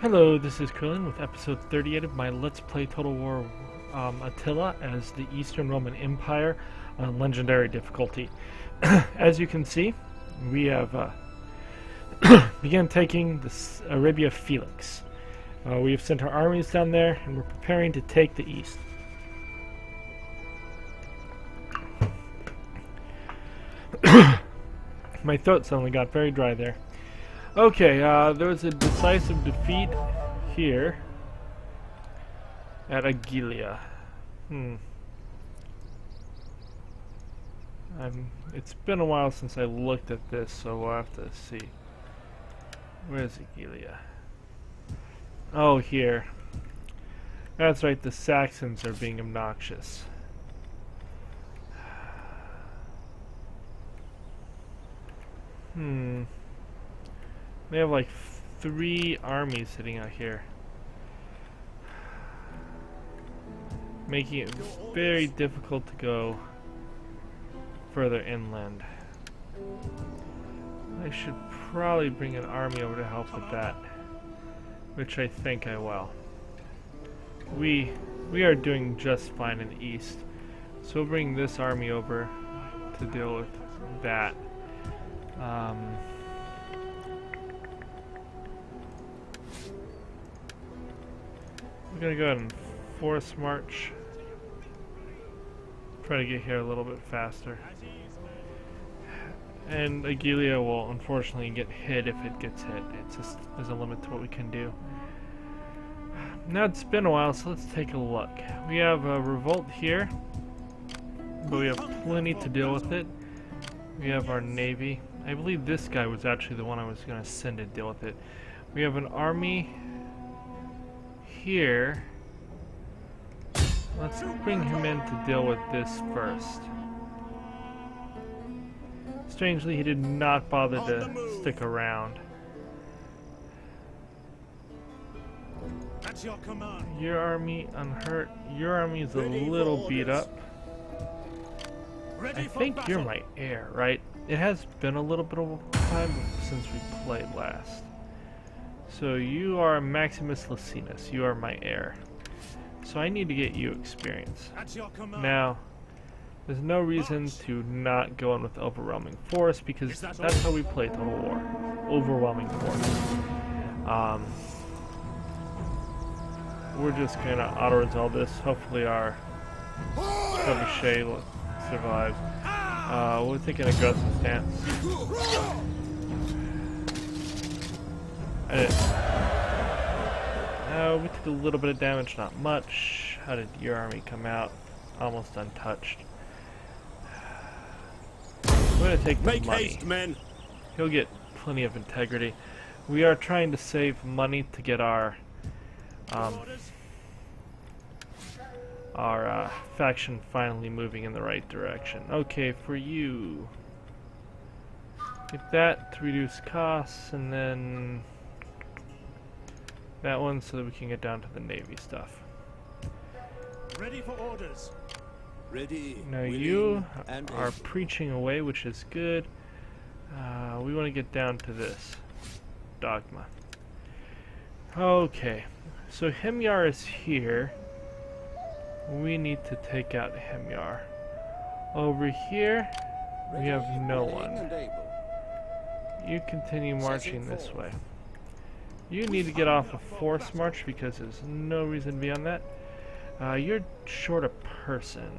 Hello, this is Krillin with episode 38 of my Let's Play Total War Attila as the Eastern Roman Empire on Legendary difficulty. As you can see, we have began taking this Arabia Felix. We have sent our armies down there and we're preparing to take the east. My throat suddenly got very dry there. Okay, there was a decisive defeat here at Agilia. It's been a while since I looked at this, so we'll have to see. Where's Agilia? Oh, here. That's right, the Saxons are being obnoxious. They have like 3 armies sitting out here, making it very difficult to go further inland. I should probably bring an army over to help with that, which I think I will. We are doing just fine in the east, so we'll bring this army over to deal with that. We're gonna go ahead and force march. Try to get here a little bit faster. And Agilia will unfortunately get hit if it gets hit. It's just, there's a limit to what we can do. Now it's been a while, so let's take a look. We have a revolt here, but we have plenty to deal with it. We have our navy. I believe this guy was actually the one I was gonna send to deal with it. We have an army here. Let's bring him in to deal with this first. Strangely, he did not bother to stick around. That's your command. Your army unhurt. Your army is a little beat up. I think you're my heir, right? It has been a little bit of time since we played last. So you are Maximus Licinus. You are my heir. So I need to get you experience. Now, there's no reason to not go in with overwhelming force because that's how we play Total War. Overwhelming force. We're just gonna auto-resolve this. Hopefully our trebuchet survives. We'll take an aggressive stance. We took a little bit of damage, not much. How did your army come out? Almost untouched. I'm gonna take the money. Haste, men. He'll get plenty of integrity. We are trying to save money to get our faction finally moving in the right direction. Okay, for you, get that to reduce costs, and then that one so that we can get down to the navy stuff. Ready for orders. Ready. Now you are preaching away, which is good. We want to get down to this dogma. Okay, so Himyar is here. We need to take out Himyar. Over here, we have no one. You continue marching this way. You need to get off a force march because there's no reason to be on that. You're short a person.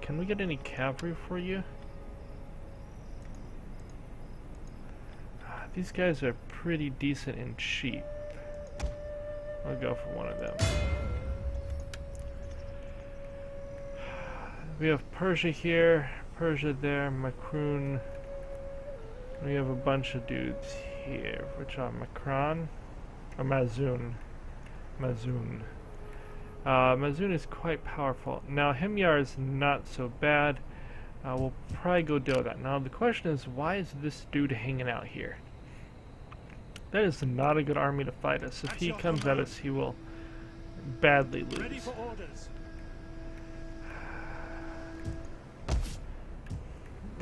Can we get any cavalry for you? These guys are pretty decent and cheap. I'll go for one of them. We have Persia here, Persia there, Macroon. We have a bunch of dudes here, which are Macron or Mazun. Mazun. Mazun is quite powerful. Now Himyar is not so bad. We'll probably go deal with that. Now the question is, why is this dude hanging out here? That is not a good army to fight us. If he comes at us, he will badly lose.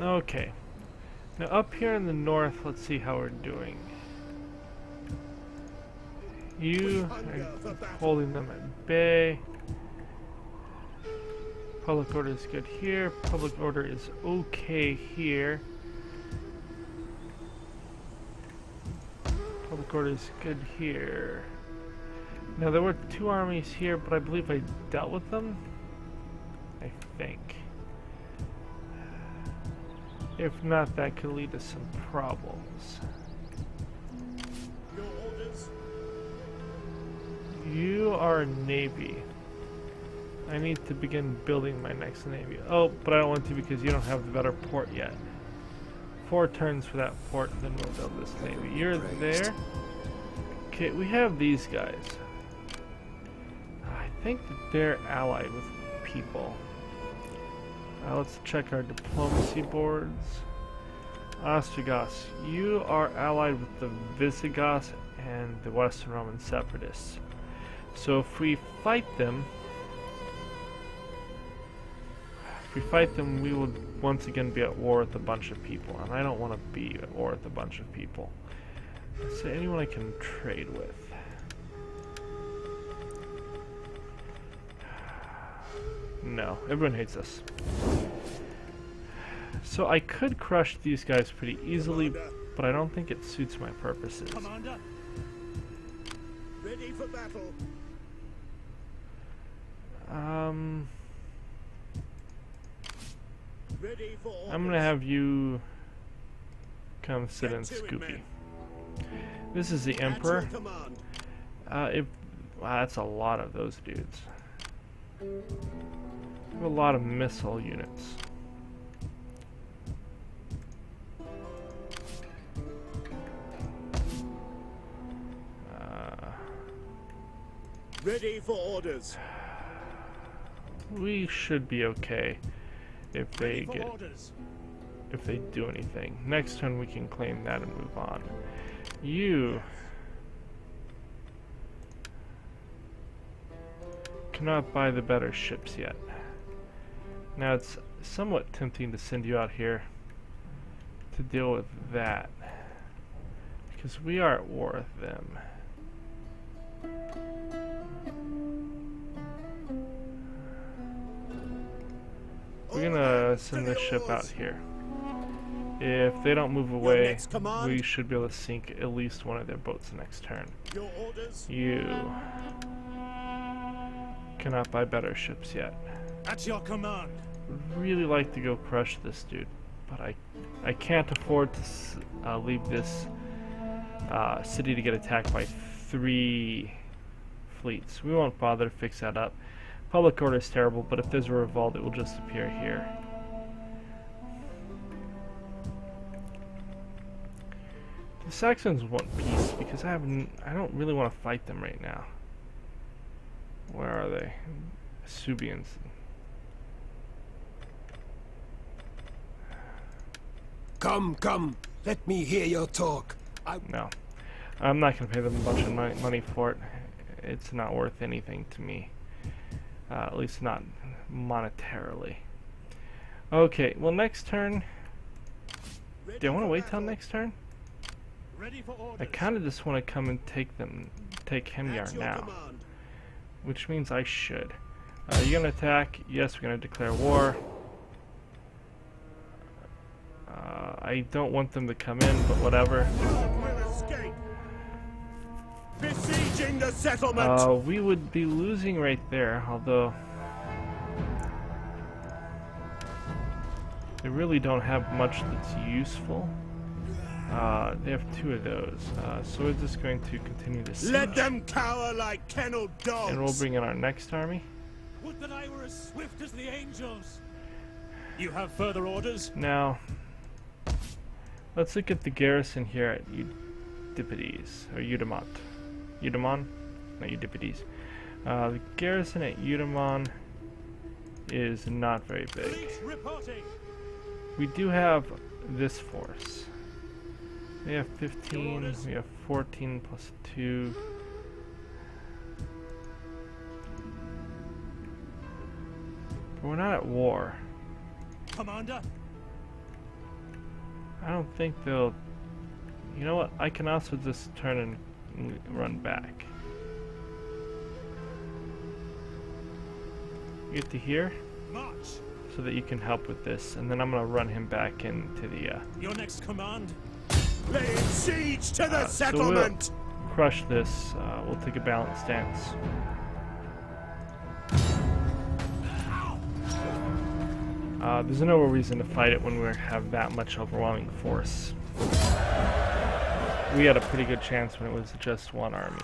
Okay. Now up here in the north, let's see how we're doing. You are holding them at bay. Public order is good here. Public order is okay here. Public order is good here. Now there were 2 armies here, but I believe I dealt with them. I think. If not, that could lead to some problems. Your orders. You are a navy. I need to begin building my next navy. Oh, but I don't want to because you don't have the better port yet. 4 turns for that port, then we'll build this navy. You're there. Okay, we have these guys. I think that they're allied with people. Let's check our diplomacy boards. Ostrogoths, you are allied with the Visigoths and the Western Roman separatists. So if we fight them, we will once again be at war with a bunch of people, and I don't want to be at war with a bunch of people. Is there anyone I can trade with? No, everyone hates us. So I could crush these guys pretty easily, but I don't think it suits my purposes. Commander. Ready for battle. Ready for orders. I'm gonna have you come sit in Get to it, Scoopy. men. This is the At your Emperor. command. Wow, that's a lot of those dudes. We have a lot of missile units. Ready for orders. We should be okay if they Ready for orders. if they do anything. Next turn we can claim that and move on. You cannot buy the better ships yet. Now it's somewhat tempting to send you out here to deal with that, because we are at war with them. We're gonna send this ship out here. If they don't move away, next command? we should be able to sink at least one of their boats next turn. Your orders. You cannot buy better ships yet. At your command. Would really like to go crush this dude, but I can't afford to leave this city to get attacked by 3 fleets. We won't bother to fix that up. Public order is terrible, but if there's a revolt, it will just appear here. The Saxons want peace because I don't really want to fight them right now. Where are they? Subians. Come, come, let me hear your talk. No. I'm not going to pay them a bunch of money for it. It's not worth anything to me. At least not monetarily. Okay, well next turn... Do I want to wait till next turn? Ready for orders. I kind of just want to come and take Hemyar At your now. command. Which means I should. You gonna attack? Yes, we're gonna declare war. I don't want them to come in, but whatever. None will escape. Besieging the settlement. We would be losing right there, although they really don't have much that's useful. They have 2 of those, so we're just going to continue to siege. Let them cower like kenneled dogs. And we'll bring in our next army. Would that I were as swift as the angels. You have further orders? Now, let's look at the garrison here at Euripides, or Eudemont. Eudemon? No, Euripides. The garrison at Eudemon is not very big. Fleet reporting. We do have this force. We have 15, we have 14 plus 2. But we're not at war. Commander. I don't think they'll... You know what? I can also just turn and run back. get to here March. so that you can help with this, and then I'm gonna run him back into the Your next command. Laying siege to the so settlement! we'll crush this. We'll take a balanced stance. There's no reason to fight it when we have that much overwhelming force. We had a pretty good chance when it was just one army.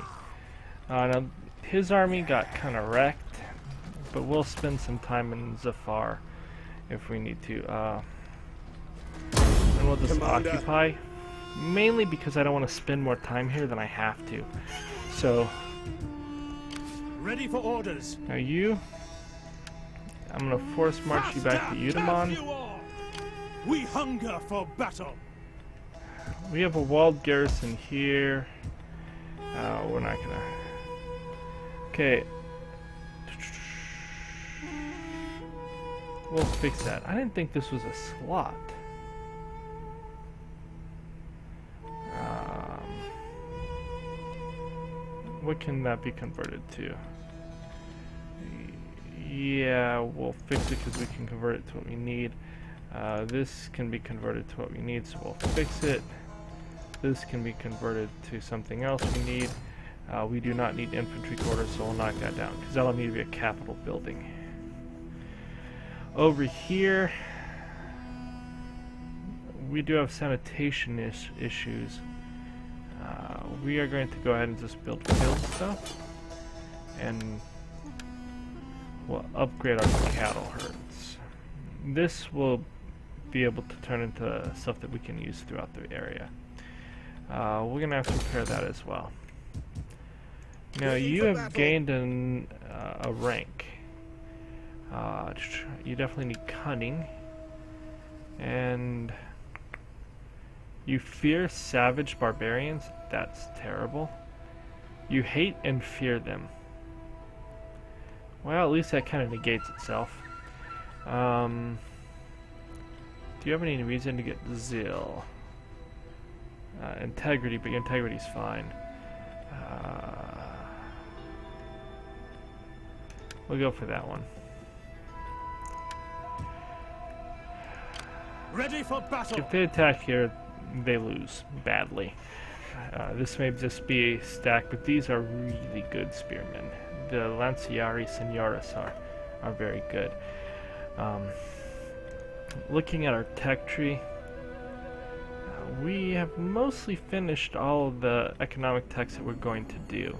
Now, his army got kind of wrecked, but we'll spend some time in Zafar if we need to. And we'll just Commander. occupy, mainly because I don't want to spend more time here than I have to. So, Ready for orders. now you, I'm going to force march you back to Udamon. You all. We hunger for battle. We have a walled garrison here. We're not gonna. Okay. We'll fix that. I didn't think this was a slot. What can that be converted to? Yeah, we'll fix it because we can convert it to what we need. This can be converted to what we need, so we'll fix it. This can be converted to something else we need. We do not need infantry quarters, so we'll knock that down, because that'll need to be a capital building. Over here, we do have sanitation issues. We are going to go ahead and just build field stuff, and we'll upgrade our cattle herds. This will be able to turn into stuff that we can use throughout the area. We're gonna have to repair that as well. Now you have gained a rank. You definitely need cunning, and you fear savage barbarians. That's terrible. You hate and fear them. Well, at least that kind of negates itself. Do you have any reason to get zeal? Integrity, but your integrity's fine. We'll go for that one. Ready for battle. If they attack here, they lose badly. This may just be a stack, but these are really good spearmen. The Lanciari Senores are very good. Looking at our tech tree, we have mostly finished all of the economic techs that we're going to do.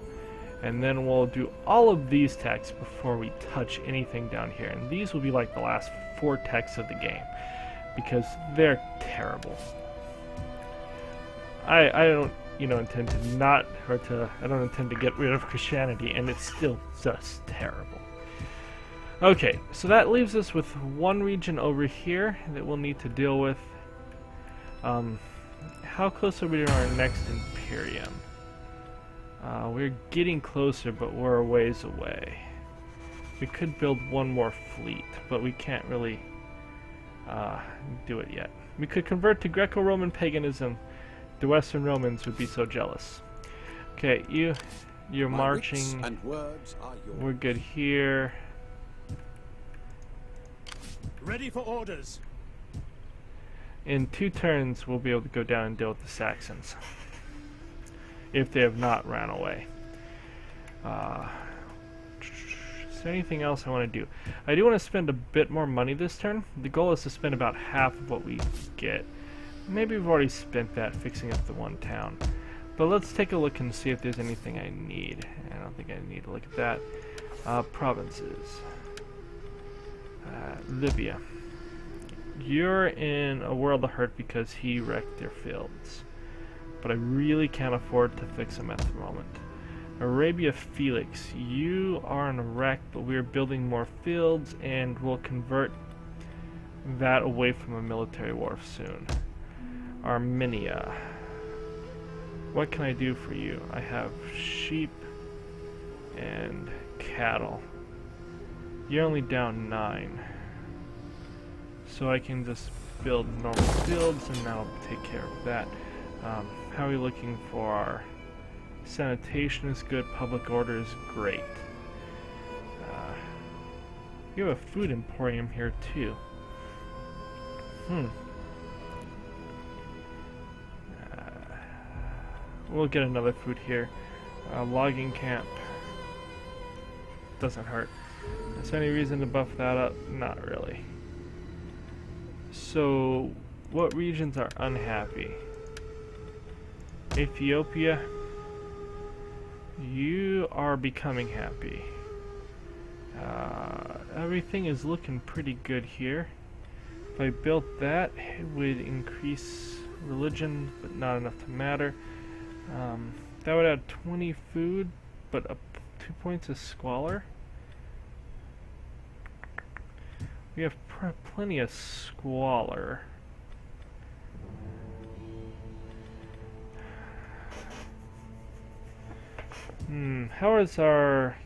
And then we'll do all of these techs before we touch anything down here. And these will be like the last 4 techs of the game, because they're terrible. I don't intend to get rid of Christianity, and it's still just terrible. Okay, so that leaves us with one region over here that we'll need to deal with. How close are we to our next Imperium? We're getting closer, but we're a ways away. We could build one more fleet, but we can't really do it yet. We could convert to Greco-Roman paganism. The Western Romans would be so jealous. Okay, you're marching. And words are yours. We're good here. Ready for orders. In 2 turns, we'll be able to go down and deal with the Saxons, if they have not ran away. Is there anything else I want to do? I do want to spend a bit more money this turn. The goal is to spend about half of what we get. Maybe we've already spent that fixing up the one town. But let's take a look and see if there's anything I need. I don't think I need to look at that. Provinces. Libya. You're in a world of hurt because he wrecked their fields. But I really can't afford to fix them at the moment. Arabia Felix, you are in a wreck, but we're building more fields, and we'll convert that away from a military wharf soon. Armenia. What can I do for you? I have sheep and cattle. You're only down 9. So I can just build normal fields, and that'll take care of that. How are we looking for our sanitation? Is good. Public order is great. You have a food emporium here too. We'll get another food here. Logging camp. Doesn't hurt. Is there any reason to buff that up? Not really. So, what regions are unhappy? Ethiopia. You are becoming happy. Everything is looking pretty good here. If I built that, it would increase religion, but not enough to matter. That would add 20 food, but 2 points of squalor. We have plenty of squalor. How is our...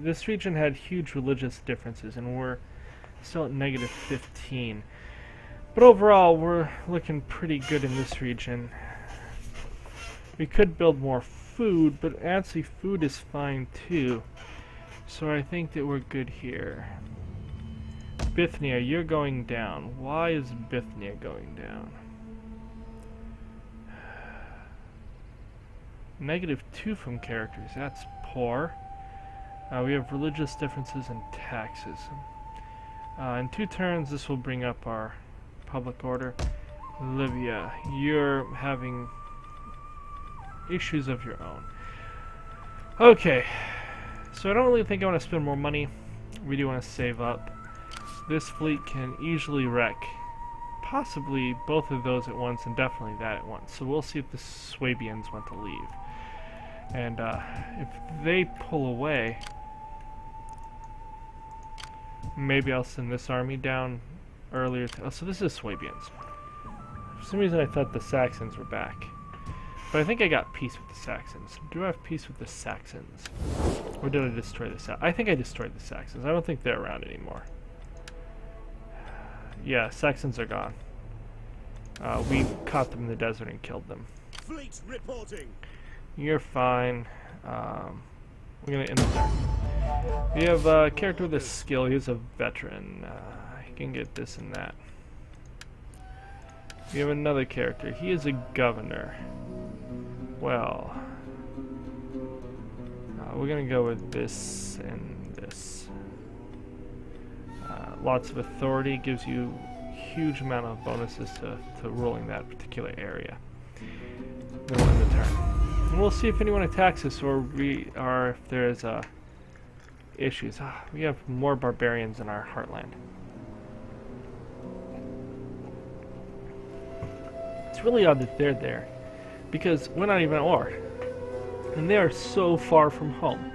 This region had huge religious differences, and we're still at negative 15. But overall, we're looking pretty good in this region. We could build more food, but actually food is fine too. So I think that we're good here. Bithynia, you're going down. Why is Bithynia going down? -2 from characters. That's poor. We have religious differences and taxes. In 2 turns, this will bring up our public order. Libya, you're having issues of your own. Okay, so I don't really think I want to spend more money. We do want to save up. This fleet can easily wreck possibly both of those at once, and definitely that at once. So we'll see if the Swabians want to leave. And if they pull away, maybe I'll send this army down earlier. Oh, so this is Swabians. For some reason I thought the Saxons were back. But I think I got peace with the Saxons. Do I have peace with the Saxons? Or did I destroy the Saxons? I think I destroyed the Saxons. I don't think they're around anymore. Yeah, Saxons are gone. We caught them in the desert and killed them. Fleet reporting. You're fine. We're gonna end up there. We have a character with a skill. He's a veteran. He can get this and that. We have another character. He is a governor. Well, we're gonna go with this and this. Lots of authority gives you huge amount of bonuses to ruling that particular area. Then we'll end the turn. And we'll see if anyone attacks us or if there's issues. We have more barbarians in our heartland. It's really odd that they're there, because we're not even at war. And they are so far from home.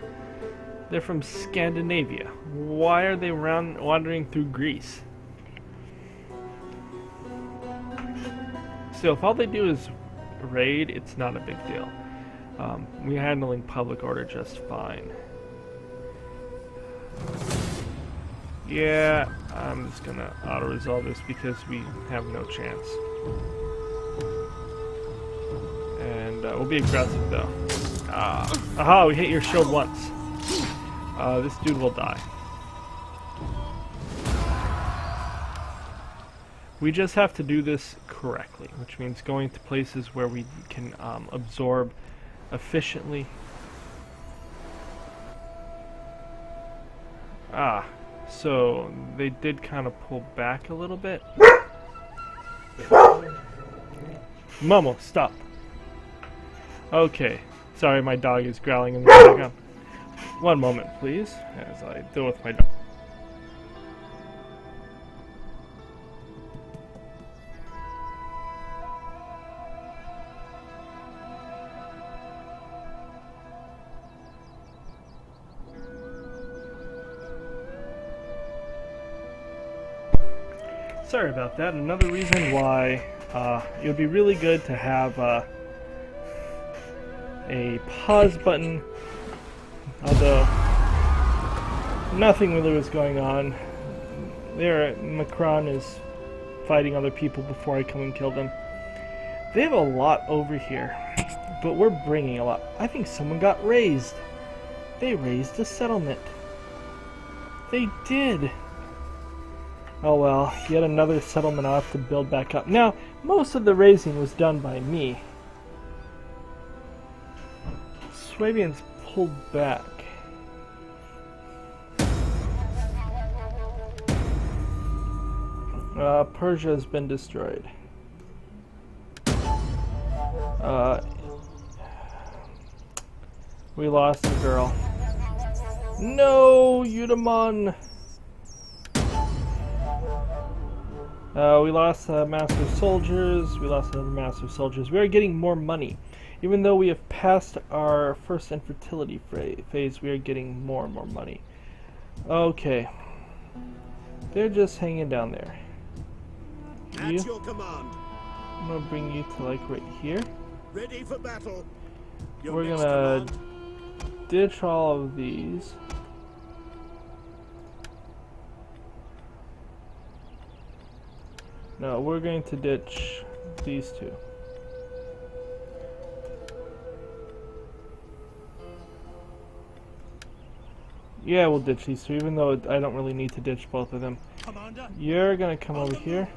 They're from Scandinavia. Why are they wandering through Greece? So if all they do is raid, it's not a big deal. We're handling public order just fine. Yeah, I'm just gonna auto-resolve this because we have no chance. And we'll be aggressive though. Aha, we hit your shield once. This dude will die. We just have to do this correctly, which means going to places where we can absorb efficiently. So they did kind of pull back a little bit. Momo, stop. Okay, sorry, my dog is growling in the background. One moment, please, as I deal with my dog. Sorry about that. Another reason why it would be really good to have a pause button, although nothing really was going on. Macron is fighting other people before I come and kill them. They have a lot over here, but we're bringing a lot. I think someone got raised. They raised a settlement. They did. Oh well, yet another settlement I'll have to build back up. Now, most of the raising was done by me. Swabians pulled back. Persia has been destroyed. We lost a girl. No, Eudaemon! We lost a master of soldiers. We lost another master of soldiers. We are getting more money. Even though we have passed our first infertility phase, we are getting more and more money. Okay. They're just hanging down there. At your command. I'm gonna bring you to like right here. Ready for battle. Your We're next gonna command. ditch all of these. No, we're going to ditch these two. Yeah, we'll ditch these two, even though I don't really need to ditch both of them. Commander, You're gonna come over here.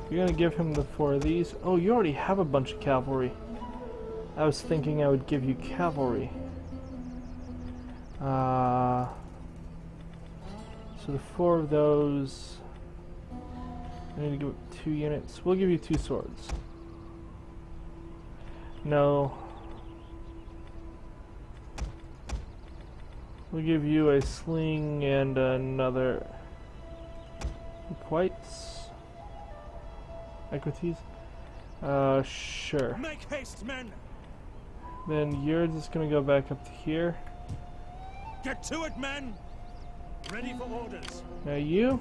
You're gonna give him the 4 of these. Oh, you already have a bunch of cavalry. I was thinking I would give you cavalry. So the 4 of those. I need to give it 2 units. We'll give you 2 swords. No. We'll give you a sling and another equites. Equities? Sure. make haste, men. Then you're just gonna go back up to here. Get to it, men. Ready for orders. Now you,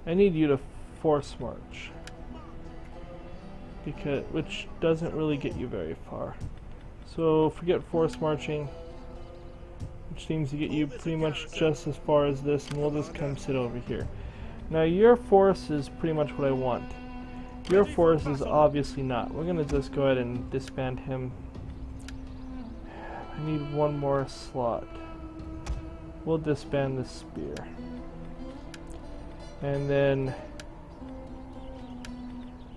I need you to force march. Because, which doesn't really get you very far. So forget force marching. Which seems to get you pretty much just as far as this, and we'll just come sit over here. Now your force is pretty much what I want. Your force is obviously not. We're gonna just go ahead and disband him. I need 1 more slot. We'll disband the spear. And then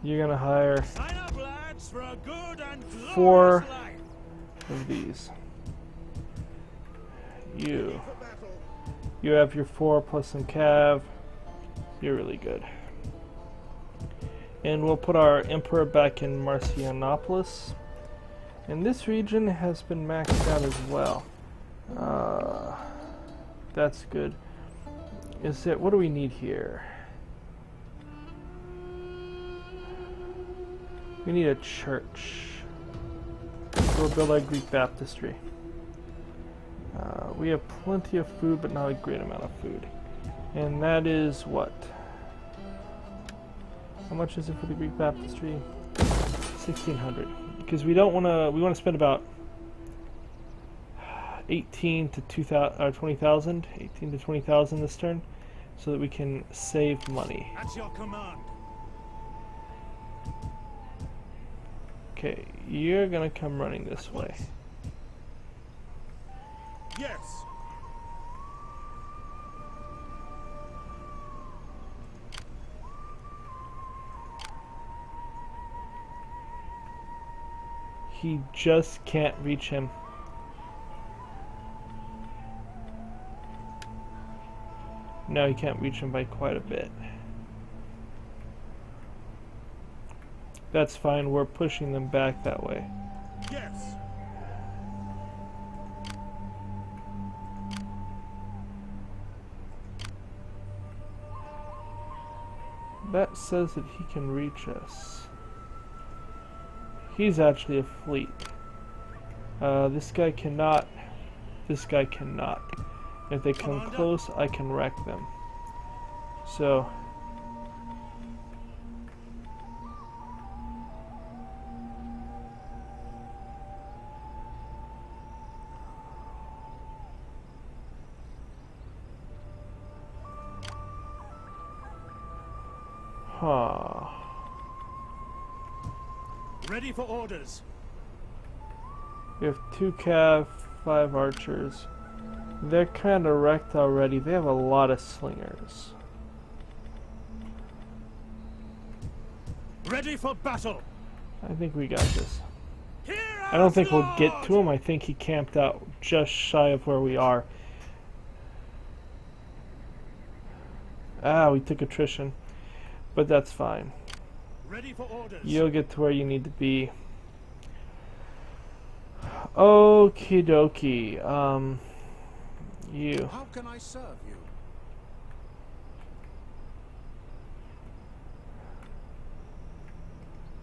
you're gonna hire Sign up, lads, for a good and glorious 4 life. of these. You. Ready for battle. You have your 4 plus some cav. You're really good. And we'll put our emperor back in Marcianopolis. And this region has been maxed out as well. That's good. Is it? What do we need here? We need a church. We'll build our Greek baptistry. We have plenty of food, but not a great amount of food. And that is what? How much is it for the Greek baptistry? 1,600. Because we don't want to. We want to spend about 18 to 20,000, 18 to 20,000 this turn, so that we can save money. At your command. Okay, you're gonna come running this way. Yes. He just can't reach him. No, he can't reach him by quite a bit. That's fine, we're pushing them back that way. Yes. That says that he can reach us. He's actually a fleet. This guy cannot. This guy cannot. If they come Commander? close, I can wreck them. So. Huh. Ready for orders. We have 2 cav, 5 archers. They're kind of wrecked already. They have a lot of slingers. Ready for battle. I think we got this. Here I don't think we'll get to him. I think he camped out just shy of where we are. Ah, we took attrition. But that's fine. Ready for orders. You'll get to where you need to be. Okie dokie. You. How can I serve you?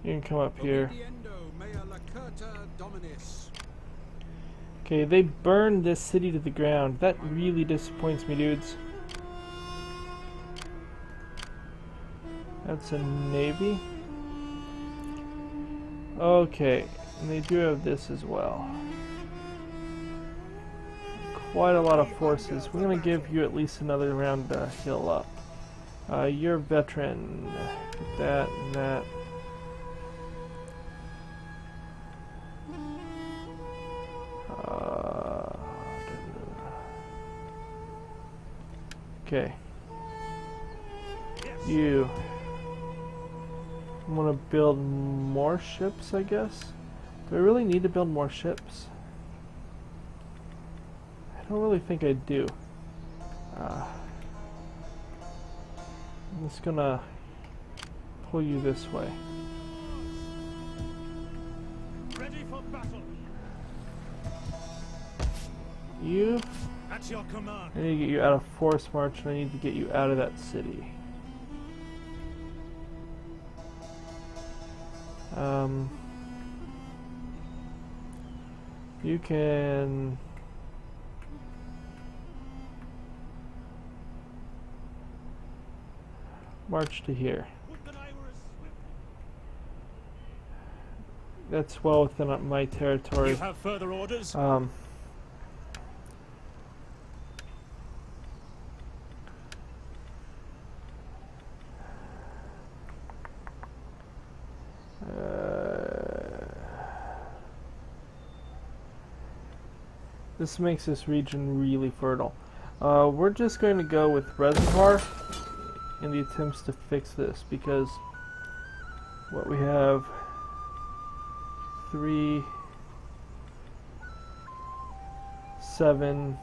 You can come up here. Obediendo mea lacerta dominis. Okay, they burned this city to the ground. That really disappoints me, dudes. That's a navy. Okay, and they do have this as well. Quite a lot of forces. We're going to give you at least another round to heal up. You're a veteran. Get that and that. Okay. You. I want to build more ships, I guess. Do I really need to build more ships? I don't really think I do. I'm just gonna pull you this way. Ready for battle. You. At your command. I need to get you out of force march, and I need to get you out of that city. You can march to here. Would that I were a swift. That's well within my territory. You have further orders? This makes this region really fertile. We're just going to go with reservoir in the attempts to fix this, because what we have 3, 7,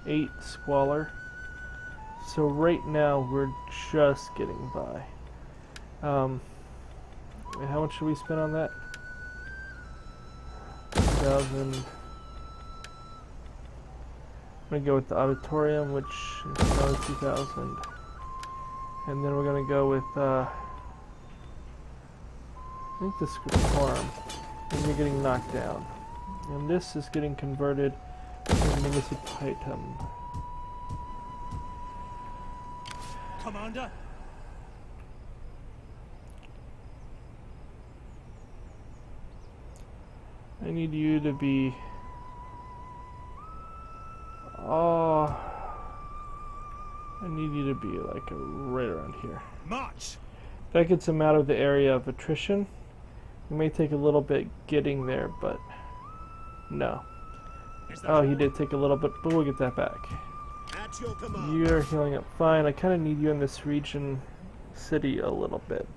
8 squalor. So right now we're just getting by. Wait, how much should we spend on that? 2,000. I'm gonna go with the auditorium, which is another 2,000, and then we're gonna go with I think the scriptorum, and you're getting knocked down, and this is getting converted to municipitum. Commander? I need you to be. Oh, I need you to be like right around here. March! That gets him out of the area of attrition. It may take a little bit getting there, but no. Oh, he did take a little bit, but we'll get that back. At your command. You're healing up fine. I kind of need you in this region, city, a little bit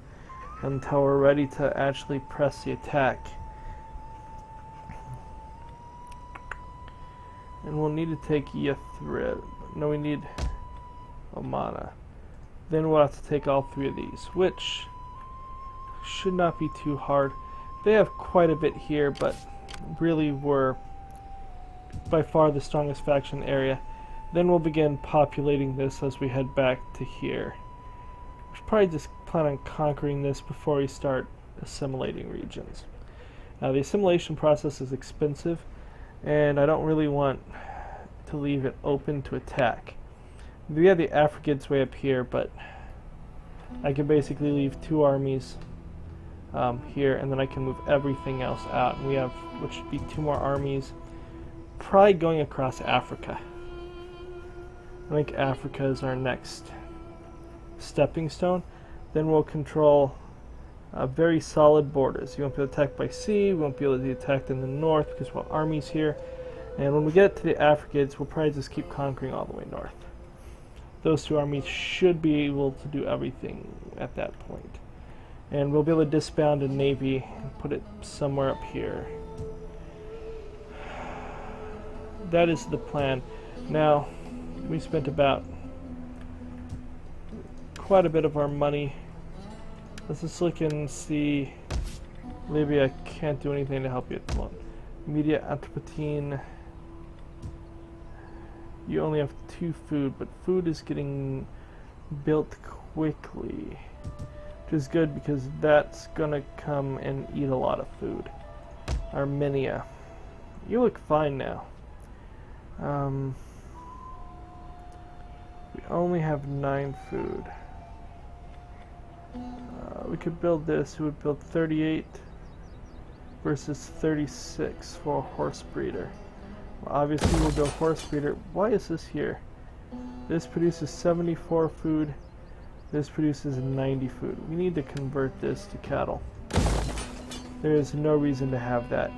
until we're ready to actually press the attack. And we'll need to take Yathrib. No, we need Omana. Then we'll have to take all 3 of these, which should not be too hard. They have quite a bit here, but really we're by far the strongest faction area. Then we'll begin populating this as we head back to here. We should probably just plan on conquering this before we start assimilating regions. Now the assimilation process is expensive, and I don't really want to leave it open to attack. We have the Africans way up here, but I can basically leave 2 armies here, and then I can move everything else out. And we have, which should be 2 more armies, probably going across Africa. I think Africa is our next stepping stone. Then we'll control very solid borders. You won't be attacked by sea, we won't be able to be attacked in the north because we'll have armies here. And when we get to the Africans, we'll probably just keep conquering all the way north. Those two armies should be able to do everything at that point. And we'll be able to disband a navy and put it somewhere up here. That is the plan. Now, we spent about quite a bit of our money. Let's just look and see. Libya can't do anything to help you at the moment. Media Atropatine. You only have 2 food, but food is getting built quickly. Which is good because that's gonna come and eat a lot of food. Armenia. You look fine now. We only have 9 food. We could build this. We would build 38 versus 36 for a horse breeder. Well, obviously we'll go horse breeder. Why is this here? This produces 74 food. This produces 90 food. We need to convert this to cattle. There is no reason to have that.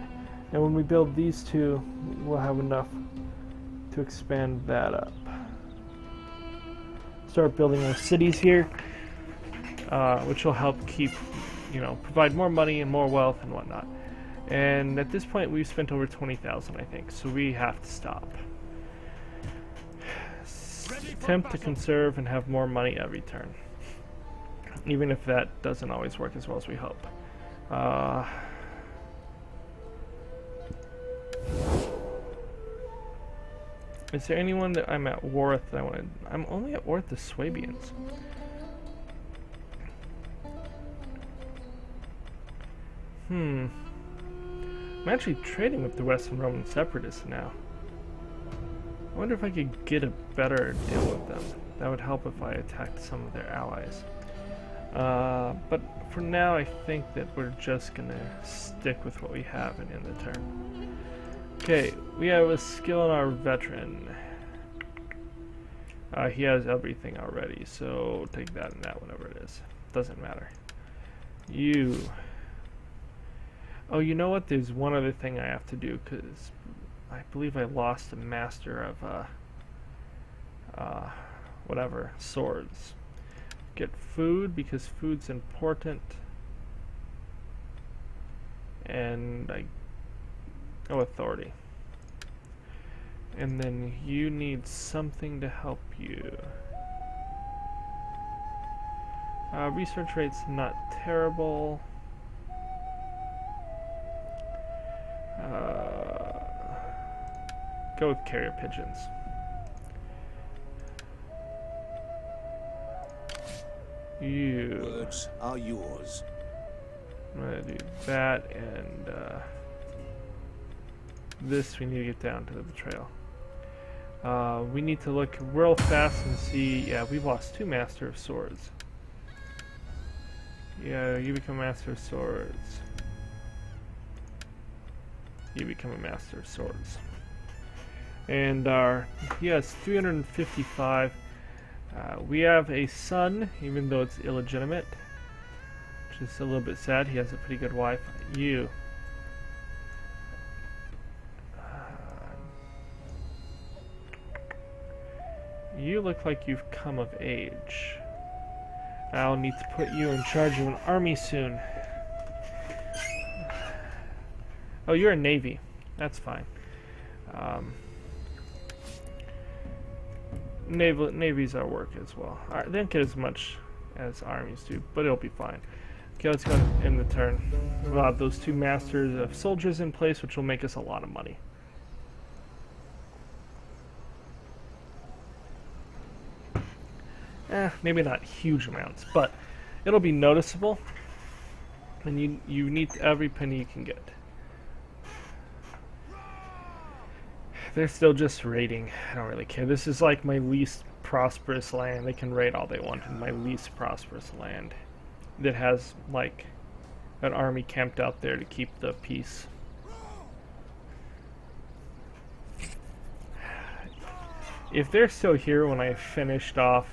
And when we build these two, we'll have enough to expand that up. Start building our cities here, which will help keep, provide more money and more wealth and whatnot. And at this point, we've spent over 20,000, I think, so we have to stop. Attempt to conserve and have more money every turn, even if that doesn't always work as well as we hope. Is there anyone that I'm at war with that I want to... I'm only at war with the Swabians. I'm actually trading with the Western Roman Separatists now. I wonder if I could get a better deal with them. That would help if I attacked some of their allies. But for now, I think that we're just gonna stick with what we have and end the turn. Okay, we have a skill in our veteran. He has everything already, so take that and that, whatever it is. Doesn't matter. You. Oh, you know what? There's one other thing I have to do, because I believe I lost a master of, whatever, swords. Get food, because food's important. And authority. And then you need something to help you. Research rate's not terrible. Go with carrier pigeons. You. Words are yours. I'm gonna do that, and this we need to get down to the betrayal. We need to look real fast and see. Yeah, we've lost 2 Master of Swords. Yeah, you become Master of Swords. You become a Master of Swords. And he has 355. We have a son, even though it's illegitimate, which is a little bit sad. He has a pretty good wife. You. You look like you've come of age. I'll need to put you in charge of an army soon. Oh, you're a navy. That's fine. Navies are work as well. They don't get as much as armies do, but it'll be fine. Okay, let's go in the turn. We'll have those 2 masters of soldiers in place, which will make us a lot of money. Maybe not huge amounts, but it'll be noticeable, and you need every penny you can get. They're still just raiding. I don't really care. This is like my least prosperous land. They can raid all they want in my least prosperous land that has like an army camped out there to keep the peace. If they're still here when I finished off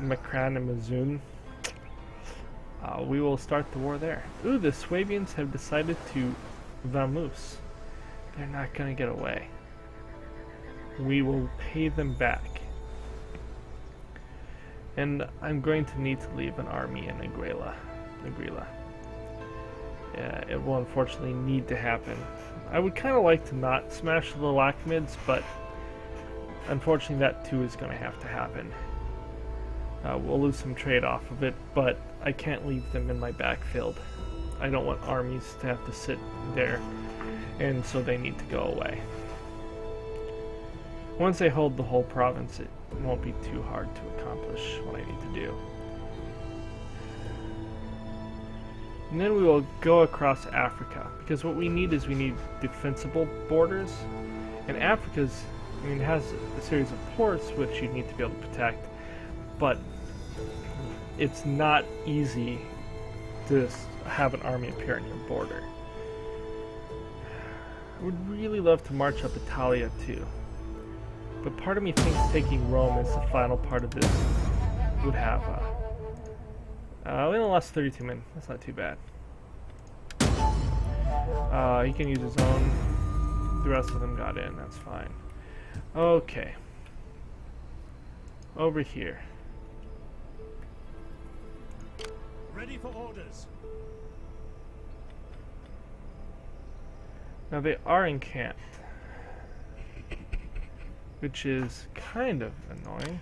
Makran and Mazun, we will start the war there. Ooh, the Swabians have decided to vamoose. They're not gonna get away. We will pay them back. And I'm going to need to leave an army in Negrila. It will unfortunately need to happen. I would kind of like to not smash the Lakhmids, but unfortunately that too is going to have to happen. We'll lose some trade off of it, but I can't leave them in my backfield. I don't want armies to have to sit there, and so they need to go away. Once they hold the whole province, it won't be too hard to accomplish what I need to do. And then we will go across Africa, because what we need is we need defensible borders, and Africa's, I mean, it has a series of ports which you need to be able to protect, but it's not easy to have an army appear on your border. I would really love to march up Italia too, but part of me thinks taking Rome is the final part of this would have. We only lost 32 men. That's not too bad. He can use his own. The rest of them got in. That's fine. Okay. Over here. Ready for orders. Now they are encamped, which is kind of annoying.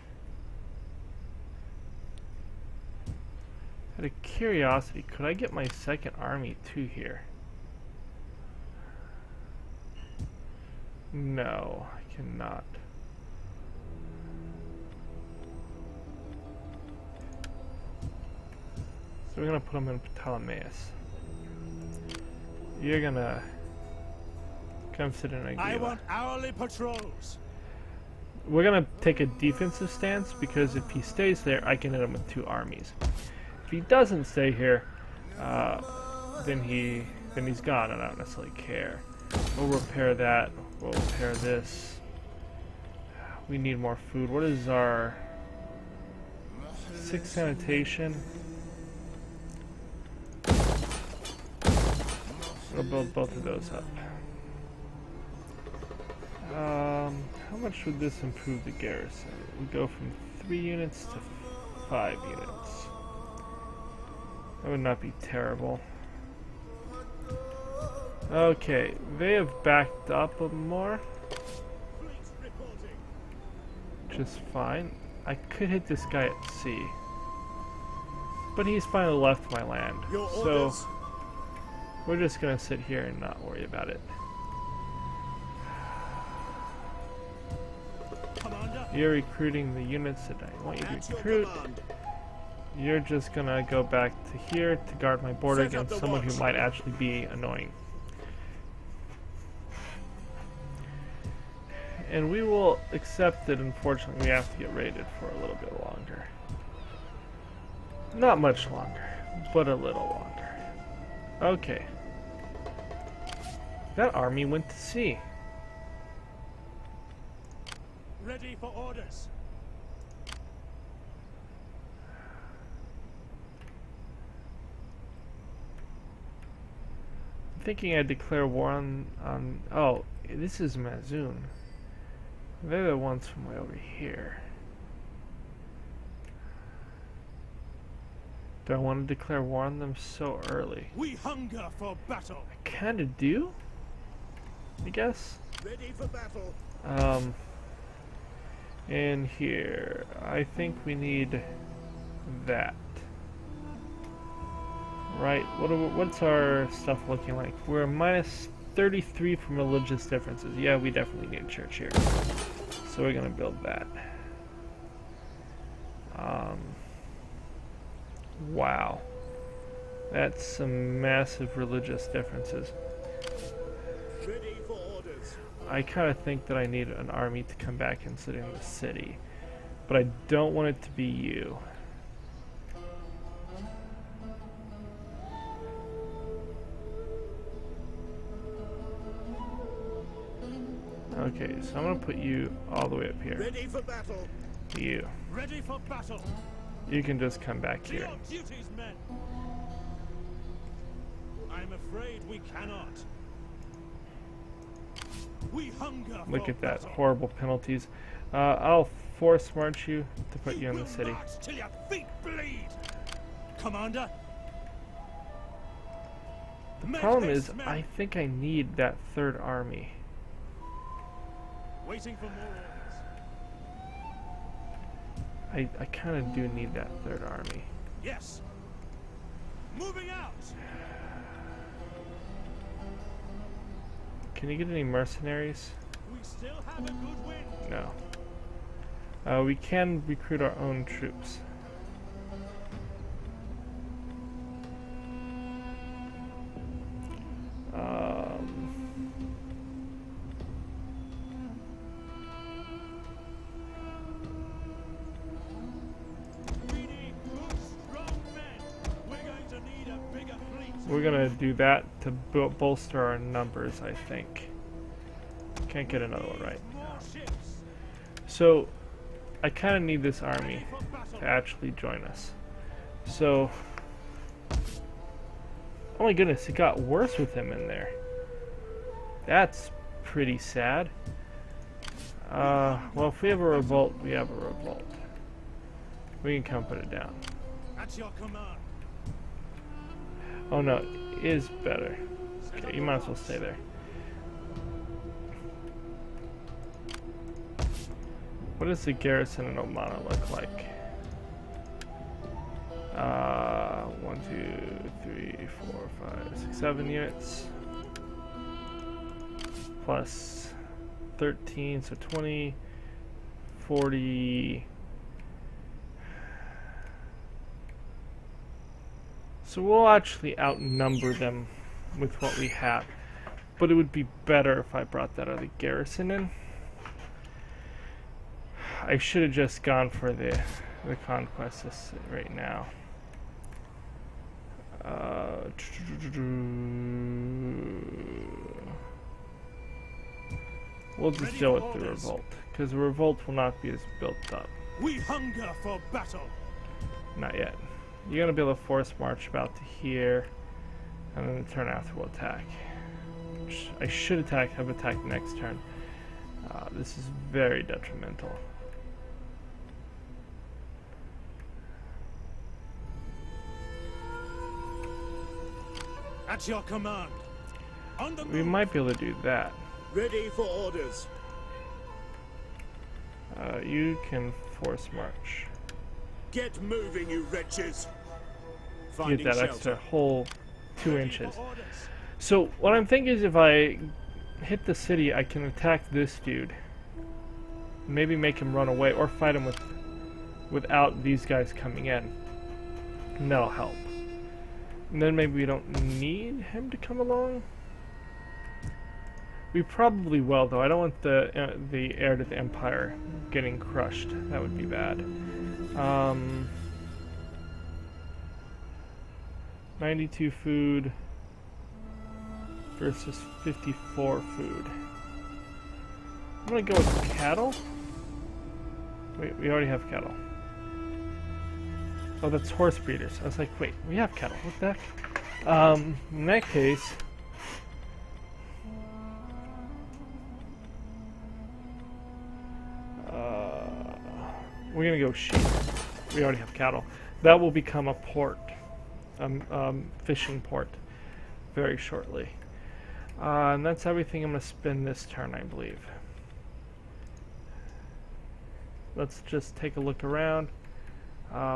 Out of curiosity, could I get my second army to here? No, I cannot. So we're gonna put them in Ptolemais. You're gonna come sit in Agila. I want hourly patrols. We're gonna take a defensive stance because if he stays there, I can hit him with 2 armies. If he doesn't stay here, then he's gone, and I don't necessarily care. We'll repair that. We'll repair this. We need more food. What is our 6 sanitation? We'll build both of those up. How much would this improve the garrison? We go from 3 units to 5 units. That would not be terrible. Okay, they have backed up a more. Which is fine. I could hit this guy at sea. But he's finally left my land. So we're just gonna sit here and not worry about it. You're recruiting the units that I want you to recruit. You're just gonna go back to here to guard my border against someone who might actually be annoying. And we will accept that unfortunately we have to get raided for a little bit longer. Not much longer, but a little longer. Okay. That army went to sea. Ready for orders. I'm thinking I declare war on oh, this is Mazun. They're the ones from way over here. Do I want to declare war on them so early? We hunger for battle. I kinda do, I guess. Ready for battle. In here, I think we need that. Right, what's our stuff looking like? We're minus 33 from religious differences. Yeah, we definitely need a church here. So we're gonna build that. Wow. That's some massive religious differences. Ready for orders. I kind of think that I need an army to come back and sit in the city. But I don't want it to be you. Okay, so I'm gonna put you all the way up here. Ready for battle. You. Ready for battle. You can just come back To here. your duties, men. I'm afraid we cannot. We hunger Look for at that, battle. horrible penalties. I'll force march you to put you in will the city. march till your feet bleed. Commander. The problem is, I think I need that third army. Waiting for more orders. I kind of do need that third army. Yes. Moving out. Can you get any mercenaries? We still have a good wind. No. We can recruit our own troops. We need good, strong men. We're going to need a bigger fleet. We're gonna do that to bolster our numbers, I think. Can't get another one right. More ships. So, I kind of need this army Ready for battle. to actually join us. So, oh my goodness, it got worse with him in there. That's pretty sad. Well, if we have a revolt, we have a revolt. We can come put it down. At your command. Oh no, it is better. Okay, you might as well stay there. What does the garrison in Omana look like? 1, 2, 3, 4, 5, 6, 7 units. Plus 13, so 20, 40. So we'll actually outnumber them with what we have. But it would be better if I brought that other garrison in. I should have just gone for the conquest right now. We'll just deal with the revolt, because the revolt will not be as built up. We hunger for battle. Not yet. You're gonna be able to force march about to here, and then the turn after we'll attack. Which I should have attacked next turn. This is very detrimental. At your command. On the We move. might be able to do that. Ready for orders. You can force march. Get moving, you wretches. Get Finding that shelter. extra whole 2 Ready inches. for orders. So what I'm thinking is if I hit the city, I can attack this dude. Maybe make him run away, or fight him without these guys coming in. And that'll help. And then maybe we don't need him to come along. We probably will, though. I don't want the heir to the empire getting crushed. That would be bad. 92 food versus 54 food. I'm gonna go with cattle. Wait, we already have cattle. Oh, that's horse breeders. I was like, wait, we have cattle. What the heck? In that case, we're gonna go sheep. We already have cattle. That will become a port, fishing port, very shortly. And that's everything I'm gonna spend this turn, I believe. Let's just take a look around.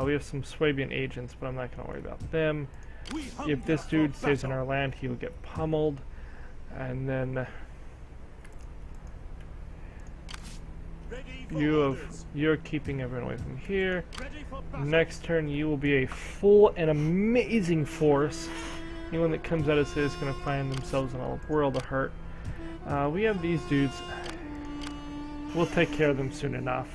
We have some Swabian agents, but I'm not gonna worry about them. We If this hunger dude for stays in battle. our land, he will get pummeled. And then Ready for you're orders. keeping everyone away from here. Ready for battle. Next turn, you will be a full and amazing force. Anyone that comes at us is going to find themselves in a world of hurt. We have these dudes. We'll take care of them soon enough.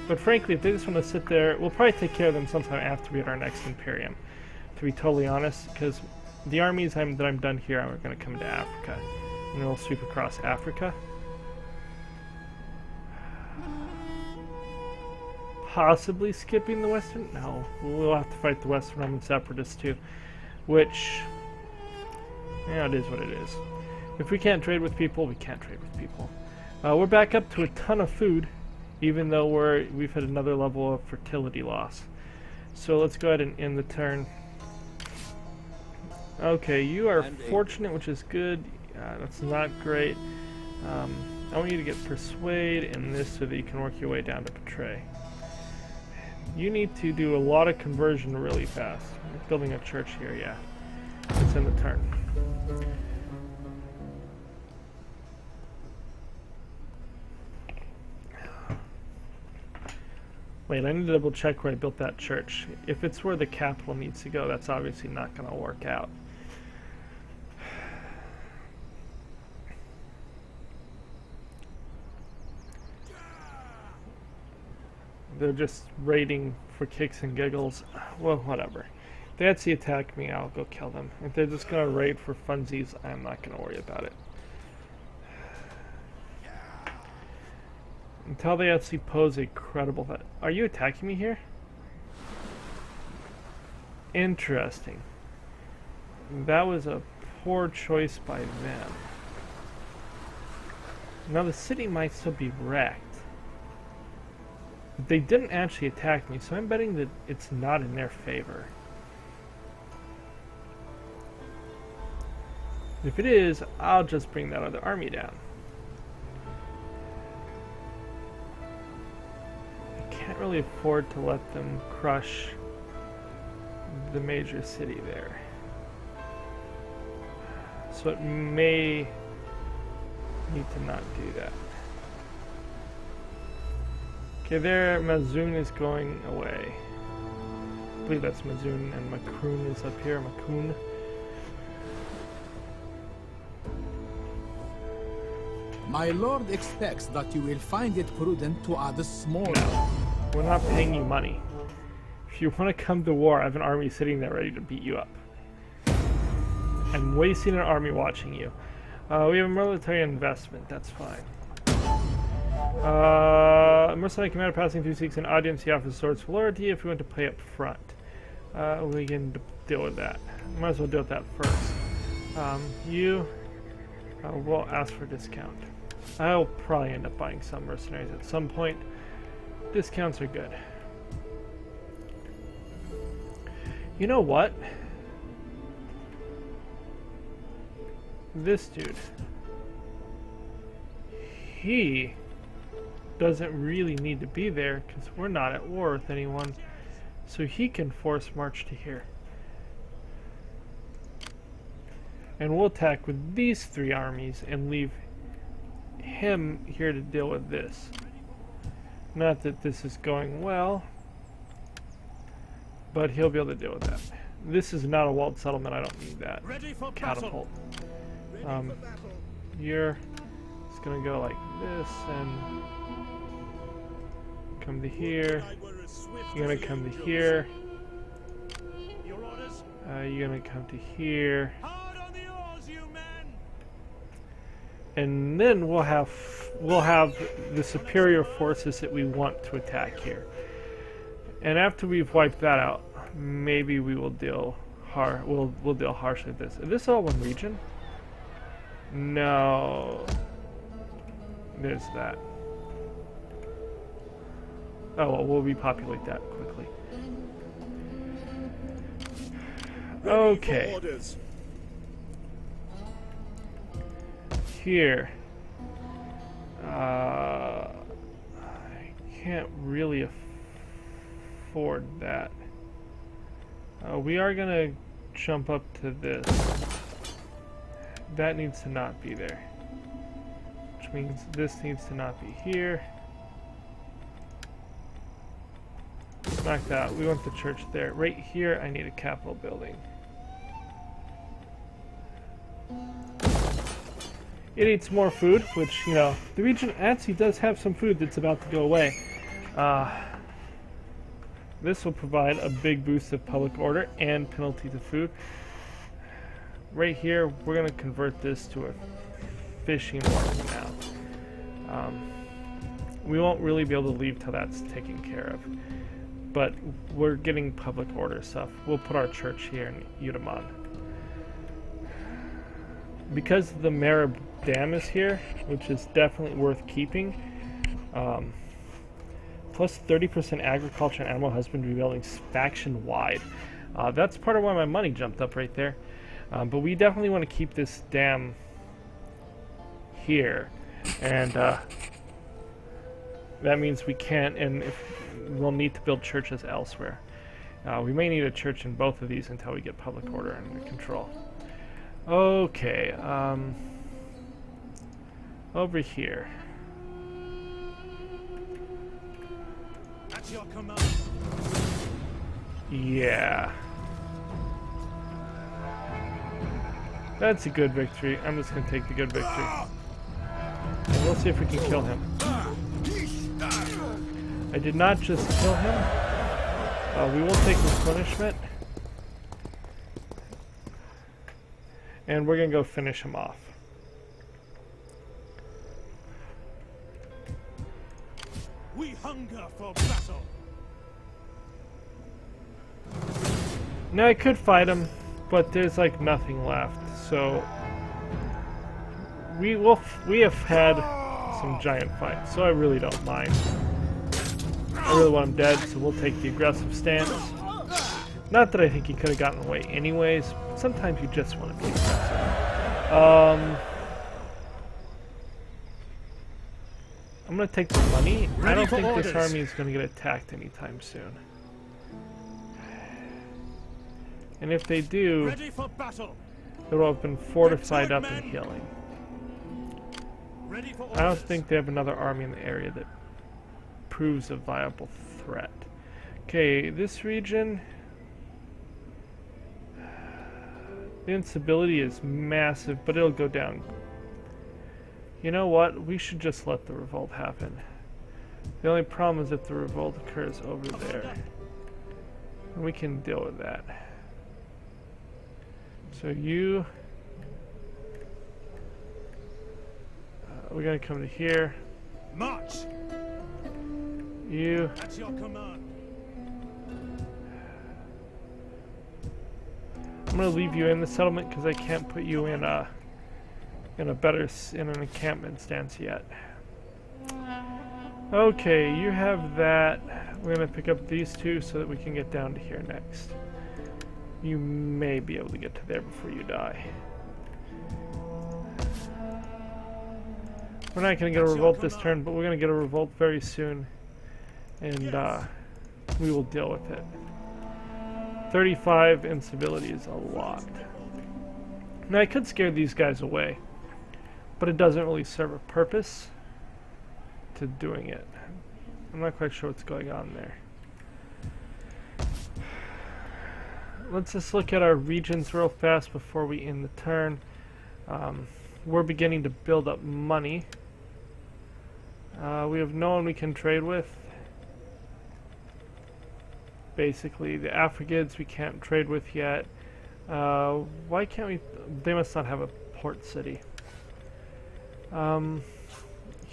But frankly, if they just want to sit there, we'll probably take care of them sometime after we hit our next Imperium. To be totally honest, because the armies that I'm done here are going to come to Africa. And we'll sweep across Africa. Possibly skipping the Western? No, we'll have to fight the Western Roman Separatists too. Which, yeah, it is what it is. If we can't trade with people, we can't trade with people. We're back up to a ton of food, even though we've hit another level of fertility loss. So let's go ahead and end the turn. Okay, you are fortunate, which is good. That's not great. I want you to get persuade and this so that you can work your way down to betray. You need to do a lot of conversion really fast. Building a church here, yeah. Let's end the turn. Wait, I need to double check where I built that church. If it's where the capital needs to go, that's obviously not going to work out. They're just raiding for kicks and giggles. Well, whatever. If they actually attack me, I'll go kill them. If they're just going to raid for funsies, I'm not going to worry about it. Until they actually pose a credible threat. Are you attacking me here? Interesting. That was a poor choice by them. Now the city might still be wrecked. They didn't actually attack me, so I'm betting that it's not in their favor. If it is, I'll just bring that other army down. I can't really afford to let them crush the major city there. So it may need to not do that. Okay, there, Mazun is going away. I believe that's Mazun, and Makroon is up here. Makroon. My lord expects that you will find it prudent to add a small... No, we're not paying you money. If you want to come to war, I have an army sitting there ready to beat you up. I'm wasting an army watching you. We have a military investment, that's fine. Mercenary commander passing through seeks an audience. He offers swords for loyalty if we want to pay up front. We can deal with that. Might as well deal with that first. We'll ask for a discount. I'll probably end up buying some mercenaries at some point. Discounts are good. You know what? This dude. He doesn't really need to be there because we're not at war with anyone, so he can force march to here. And we'll attack with these three armies and leave him here to deal with this. Not that this is going well, but he'll be able to deal with that. This is not a walled settlement, I don't need that. Ready for Catapult. battle. You're just gonna go like this and come to here. You're gonna come to here. Your orders? You're gonna come to here. Hard on the oars, you men! And then we'll have the superior forces that we want to attack here. And after we've wiped that out, maybe we will deal we'll deal harshly with this. Is this all one region? No. There's that. Oh well, we'll repopulate that quickly. Okay. Here. I can't really afford that. We are gonna jump up to this. That needs to not be there. Which means this needs to not be here. Smack that. We want the church there. Right here, I need a capitol building. It eats more food, which, you know, the region actually does have some food that's about to go away. This will provide a big boost of public order and penalty to food. Right here, we're going to convert this to a fishing wharf now. We won't really be able to leave till that's taken care of. But we're getting public order stuff. We'll put our church here in Udaman. because the Mara Dam is here, which is definitely worth keeping. Plus 30% agriculture and animal husbandry buildings faction wide. That's part of why my money jumped up right there. But we definitely want to keep this dam here, and that means we can't, and we'll need to build churches elsewhere. We may need a church in both of these until we get public order under control. Okay, over here. At your command. Yeah. That's a good victory. I'm just going to take the good victory. And we'll see if we can kill him. I did not just kill him. We will take replenishment. And we're going to go finish him off. We hunger for battle. Now I could fight him, but there's like nothing left. So we have had some giant fights, so I really don't mind. I really want him dead, so we'll take the aggressive stance. Not that I think he could have gotten away anyways, but sometimes you just want to be aggressive. I'm going to take the money. I don't think this army is going to get attacked anytime soon. And if they do, Ready for battle. it will have been fortified up and healing. Ready for I don't orders. think they have another army in the area that proves a viable threat. Okay, this region, the instability is massive, but it'll go down. You know what? We should just let the revolt happen. The only problem is if the revolt occurs over there. And we can deal with that. So you... we're going to come to here. March. You... At your command. I'm going to leave you in the settlement because I can't put you in an encampment stance yet. Okay, you have that. We're going to pick up these two so that we can get down to here next. You may be able to get to there before you die. We're not going to get a revolt this turn, but we're going to get a revolt very soon. And we will deal with it. 35 instability is a lot. Now I could scare these guys away, but it doesn't really serve a purpose to doing it. I'm not quite sure what's going on there. Let's just look at our regions real fast before we end the turn. We're beginning to build up money. We have no one we can trade with. Basically, the Africans we can't trade with yet. Why can't we? They must not have a port city.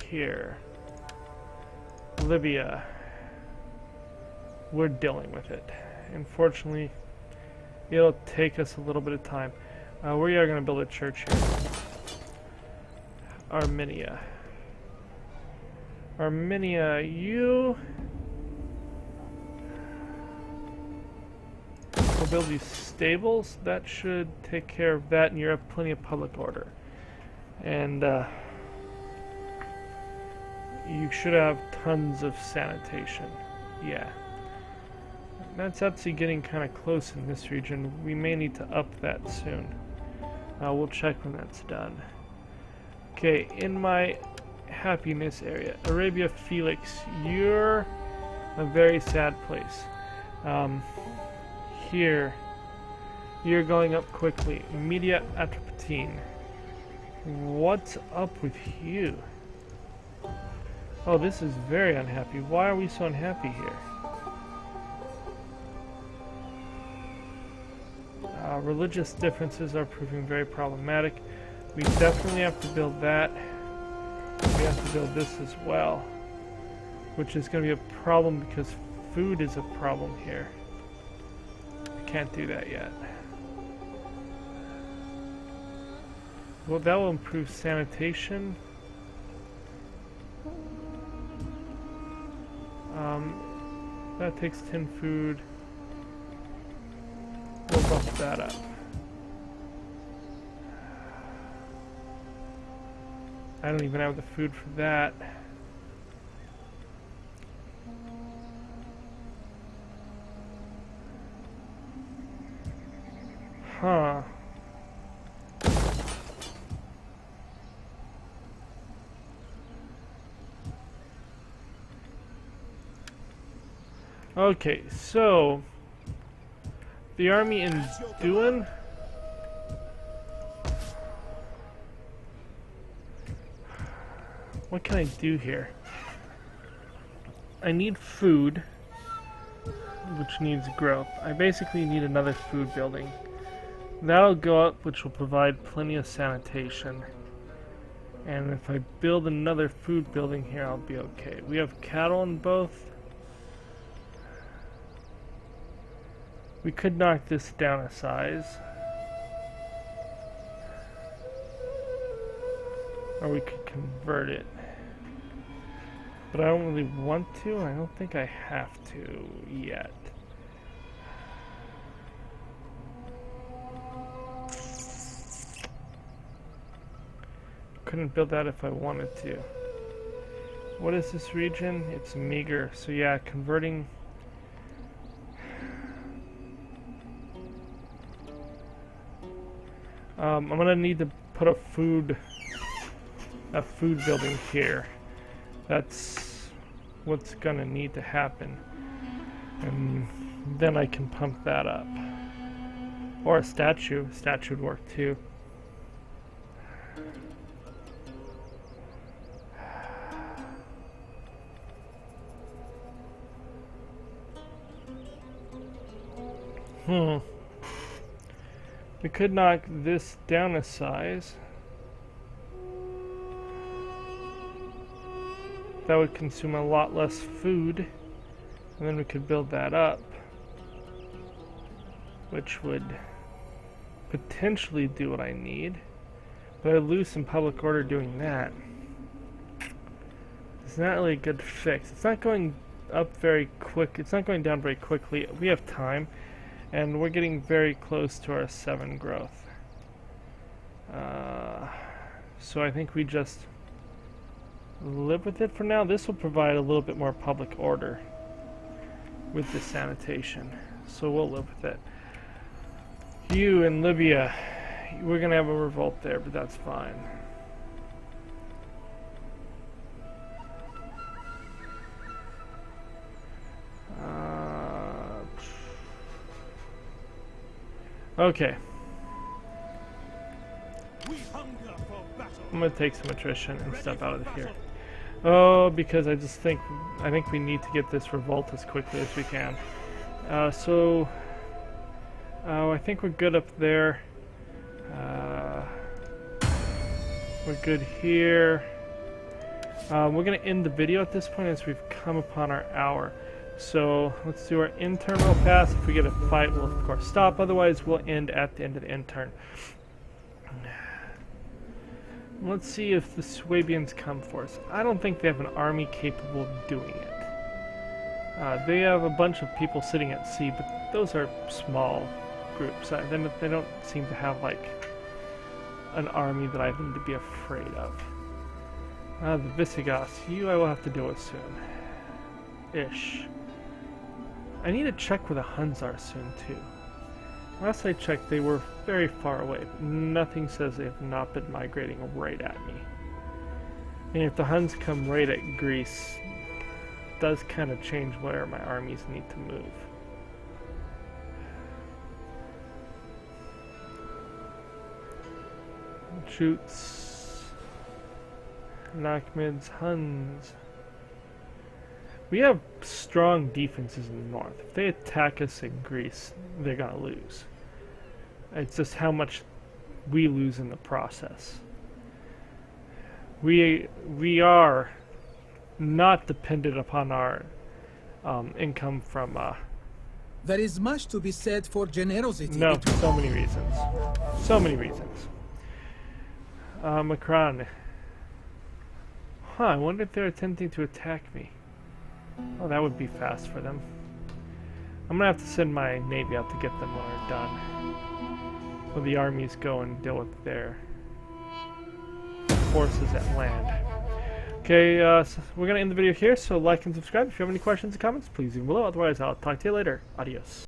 Here. Libya. We're dealing with it. Unfortunately, it'll take us a little bit of time. We are going to build a church here. Armenia. Armenia, you... we'll build these stables. That should take care of that, and you have plenty of public order. And you should have tons of sanitation. Yeah. That's actually getting kind of close in this region. We may need to up that soon. We'll check when that's done. Okay, in my happiness area, Arabia Felix, you're a very sad place. Here, you're going up quickly. Media Atropatine. What's up with you? Oh, this is very unhappy. Why are we so unhappy here? Religious differences are proving very problematic. We definitely have to build that. We have to build this as well, which is going to be a problem because food is a problem here. I can't do that yet. Well, that will improve sanitation. That takes 10 food. We'll bump that up. I don't even have the food for that. Huh. Okay, so the army in Duin. What can I do here? I need food, which needs growth. I basically need another food building. That'll go up, which will provide plenty of sanitation. And if I build another food building here, I'll be okay. We have cattle in both. We could knock this down a size. Or we could convert it. But I don't really want to. I don't think I have to yet. Couldn't build that if I wanted to. What is this region? It's meager. So yeah, converting. I'm gonna need to put a food building here. That's what's gonna need to happen, and then I can pump that up. Or a statue. Statue would work too. We could knock this down a size. That would consume a lot less food. And then we could build that up, which would potentially do what I need. But I'd lose some public order doing that. It's not really a good fix. It's not going up very quick. It's not going down very quickly. We have time. And we're getting very close to our 7 growth. So I think we just live with it for now. This will provide a little bit more public order with the sanitation. So we'll live with it. You in Libya, we're going to have a revolt there, but that's fine. Okay. I'm gonna take some attrition and step out of here. Oh, because I think we need to get this revolt as quickly as we can. I think we're good up there. We're good here. We're gonna end the video at this point as we've come upon our hour. So let's do our intern real fast. If we get a fight, we'll of course stop. Otherwise, we'll end at the end of the intern. Let's see if the Swabians come for us. I don't think they have an army capable of doing it. They have a bunch of people sitting at sea, but those are small groups. They don't seem to have like an army that I need to be afraid of. The Visigoths, you I will have to deal with soon. Ish. I need to check where the Huns are soon too. Last I checked, they were very far away. But nothing says they have not been migrating right at me. And if the Huns come right at Greece, it does kind of change where my armies need to move. Shoots. Nachmids, Huns. We have strong defenses in the north. If they attack us in Greece, they're gonna lose. It's just how much we lose in the process. We are not dependent upon our income from. There is much to be said for generosity. No, so many reasons. So many reasons. Macron. Huh, I wonder if they're attempting to attack me. Oh, that would be fast for them. I'm gonna have to send my navy out to get them when we're done. When the armies go and deal with their forces at land. Okay, so we're gonna end the video here, so like and subscribe. If you have any questions or comments, please leave them below. Otherwise, I'll talk to you later. Adios.